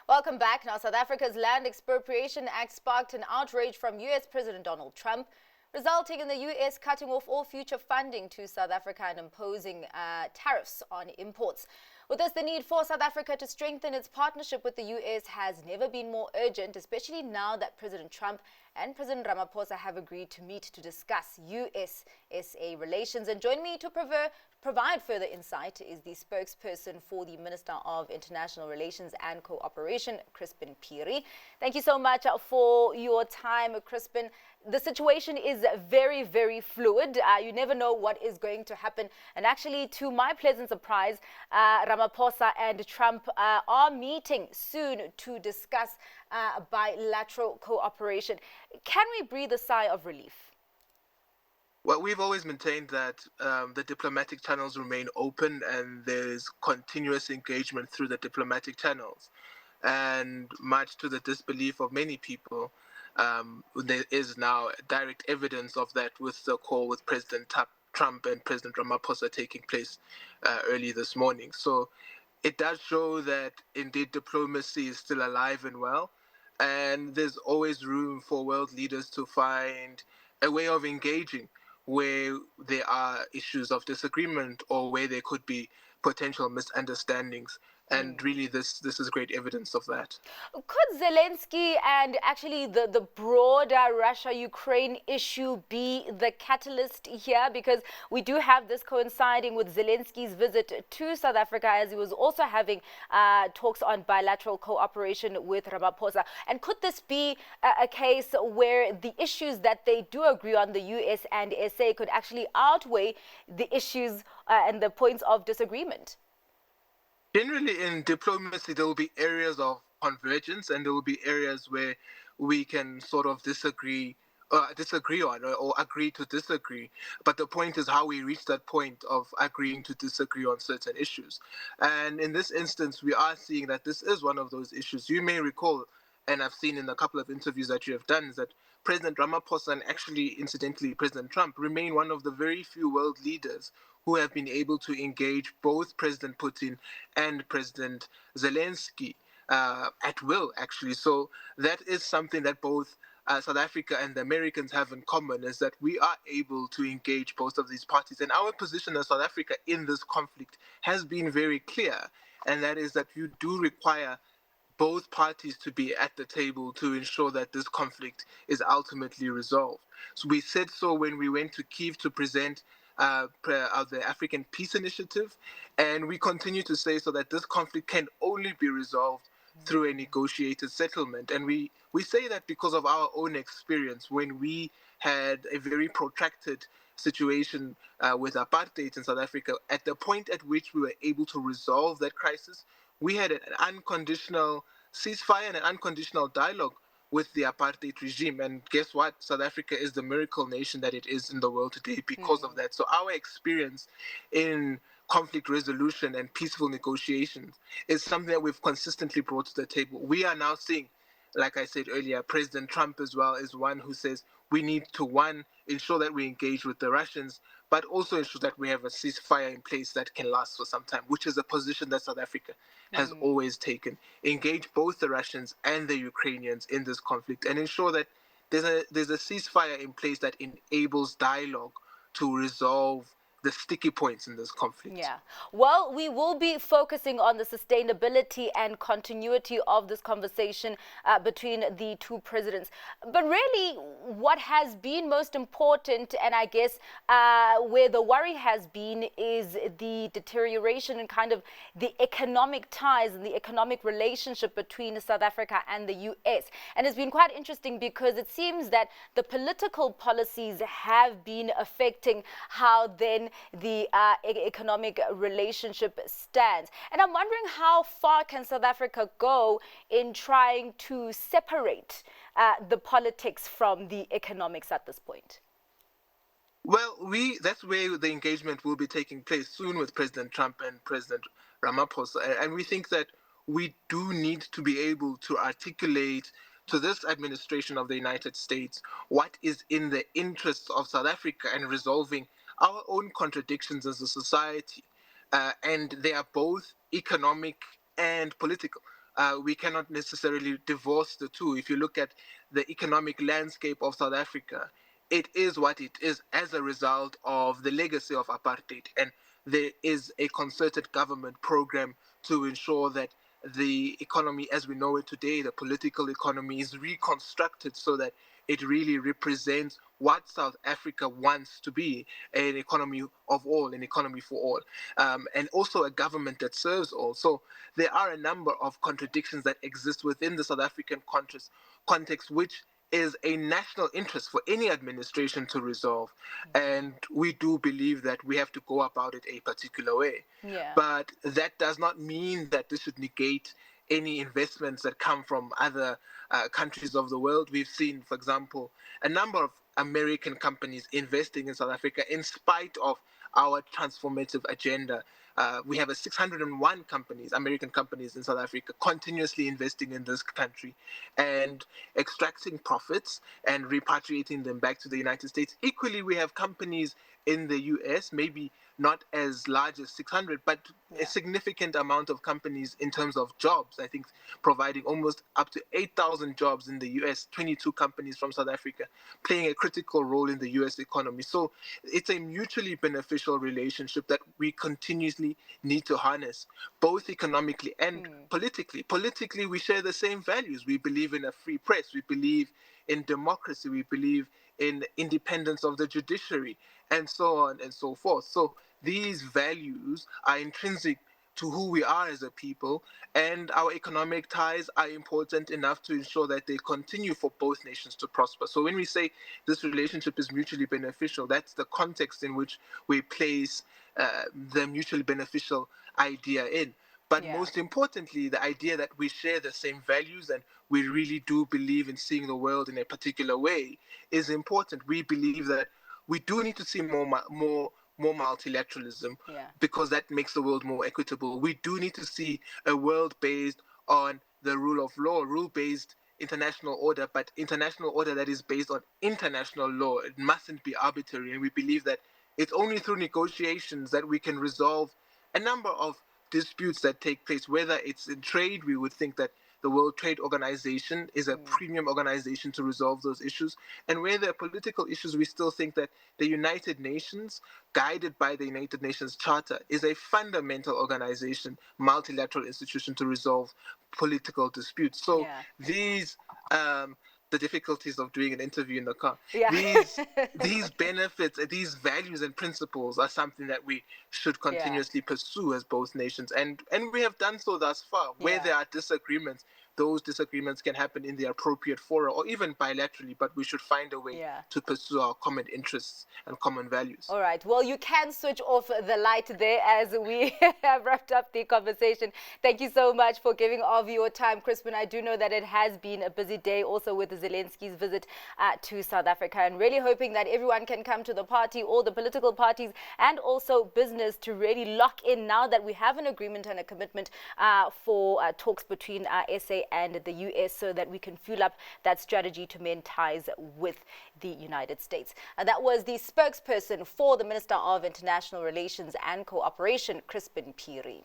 Welcome back. Now, South Africa's Land Expropriation Act sparked an outrage from U.S. President Donald Trump, resulting in the U.S. cutting off all future funding to South Africa and imposing tariffs on imports. With this, the need for South Africa to strengthen its partnership with the U.S. has never been more urgent, especially now that President Trump and President Ramaphosa have agreed to meet to discuss US-SA relations. And join me to provide further insight is the spokesperson for the Minister of International Relations and Cooperation, Chrispin Phiri. Thank you so much for your time, Chrispin. The situation is very, very fluid. You never know what is going to happen. And actually, to my pleasant surprise, Ramaphosa and Trump are meeting soon to discuss bilateral cooperation. Can we breathe a sigh of relief? Well, we've always maintained that the diplomatic channels remain open and there's continuous engagement through the diplomatic channels. And much to the disbelief of many people, there is now direct evidence of that with the call with President Trump and President Ramaphosa taking place early this morning. So it does show that indeed diplomacy is still alive and well, and there's always room for world leaders to find a way of engaging where there are issues of disagreement or where there could be potential misunderstandings. And really, this is great evidence of that. Could Zelensky and actually the broader Russia-Ukraine issue be the catalyst here? Because we do have this coinciding with Zelensky's visit to South Africa, as he was also having talks on bilateral cooperation with Ramaphosa. And could this be a case where the issues that they do agree on, the US and SA, could actually outweigh the issues and the points of disagreement? Generally, in diplomacy, there will be areas of convergence and there will be areas where we can sort of disagree on or agree to disagree. But the point is how we reach that point of agreeing to disagree on certain issues. And in this instance, we are seeing that this is one of those issues. You may recall, and I've seen in a couple of interviews that you have done, is that President Ramaphosa and actually, incidentally, President Trump remain one of the very few world leaders who have been able to engage both President Putin and President Zelensky at will, actually. So that is something that both South Africa and the Americans have in common, is that we are able to engage both of these parties. And our position as South Africa in this conflict has been very clear, and that is that you do require both parties to be at the table to ensure that this conflict is ultimately resolved. So we said so when we went to Kyiv to present the African Peace Initiative, and we continue to say so that this conflict can only be resolved through a negotiated settlement. And we say that because of our own experience when we had a very protracted situation with apartheid in South Africa. At the point at which we were able to resolve that crisis, we had an unconditional ceasefire and an unconditional dialogue with the apartheid regime. And guess what? South Africa is the miracle nation that it is in the world today because of that. So our experience in conflict resolution and peaceful negotiations is something that we've consistently brought to the table. We are now seeing, like I said earlier, President Trump as well is one who says we need to, one, ensure that we engage with the Russians, but also ensure that we have a ceasefire in place that can last for some time, which is a position that South Africa has always taken. Engage both the Russians and the Ukrainians in this conflict and ensure that there's a ceasefire in place that enables dialogue to resolve the sticky points in this conflict. Yeah. Well, we will be focusing on the sustainability and continuity of this conversation between the two presidents. But really, what has been most important, and I guess where the worry has been, is the deterioration and kind of the economic ties and the economic relationship between South Africa and the US. And it's been quite interesting because it seems that the political policies have been affecting how then the economic relationship stands. And I'm wondering, how far can South Africa go in trying to separate the politics from the economics at this point? Well, that's where the engagement will be taking place soon with President Trump and President Ramaphosa. And we think that we do need to be able to articulate to this administration of the United States what is in the interests of South Africa and resolving our own contradictions as a society. And they are both economic and political. we cannot necessarily divorce the two. If you look at the economic landscape of South Africa, it is what it is as a result of the legacy of apartheid. And there is a concerted government program to ensure that the economy as we know it today, the political economy, is reconstructed so that it really represents what South Africa wants to be, an economy of all, an economy for all, and also a government that serves all. So there are a number of contradictions that exist within the South African context, which is a national interest for any administration to resolve. And we do believe that we have to go about it a particular way. Yeah. But that does not mean that this should negate any investments that come from other countries of the world. We've seen, for example, a number of American companies investing in South Africa in spite of our transformative agenda. We have 601 companies, American companies in South Africa, continuously investing in this country and extracting profits and repatriating them back to the United States. Equally, we have companies in the US, maybe not as large as 600, but a significant amount of companies in terms of jobs. I think providing almost up to 8,000 jobs in the US, 22 companies from South Africa, playing a critical role in the US economy. So it's a mutually beneficial relationship that we continuously need to harness, both economically and politically. Politically, we share the same values. We believe in a free press. We believe in democracy. We believe in independence of the judiciary, and so on and so forth. So these values are intrinsic to who we are as a people, and our economic ties are important enough to ensure that they continue for both nations to prosper. So when we say this relationship is mutually beneficial, that's the context in which we place the mutually beneficial idea in. But most importantly, the idea that we share the same values and we really do believe in seeing the world in a particular way is important. We believe that we do need to see more multilateralism because that makes the world more equitable. We do need to see a world based on the rule of law, rule based international order, but international order that is based on international law. It mustn't be arbitrary. And we believe that it's only through negotiations that we can resolve a number of disputes that take place, whether it's in trade. We would think that the World Trade Organization is a premium organization to resolve those issues. And where there are political issues, we still think that the United Nations, guided by the United Nations Charter, is a fundamental organization, multilateral institution to resolve political disputes. So these the difficulties of doing an interview in the car. These benefits, these values and principles are something that we should continuously pursue as both nations. And we have done so thus far. Where there are disagreements, those disagreements can happen in the appropriate fora or even bilaterally, but we should find a way to pursue our common interests and common values. All right. Well, you can switch off the light there as we have wrapped up the conversation. Thank you so much for giving of your time, Chrispin. I do know that it has been a busy day also with Zelensky's visit to South Africa, and really hoping that everyone can come to the party, all the political parties and also business, to really lock in now that we have an agreement and a commitment for talks between SA and the US, so that we can fuel up that strategy to mend ties with the United States. That was the spokesperson for the Minister of International Relations and Cooperation, Chrispin Phiri.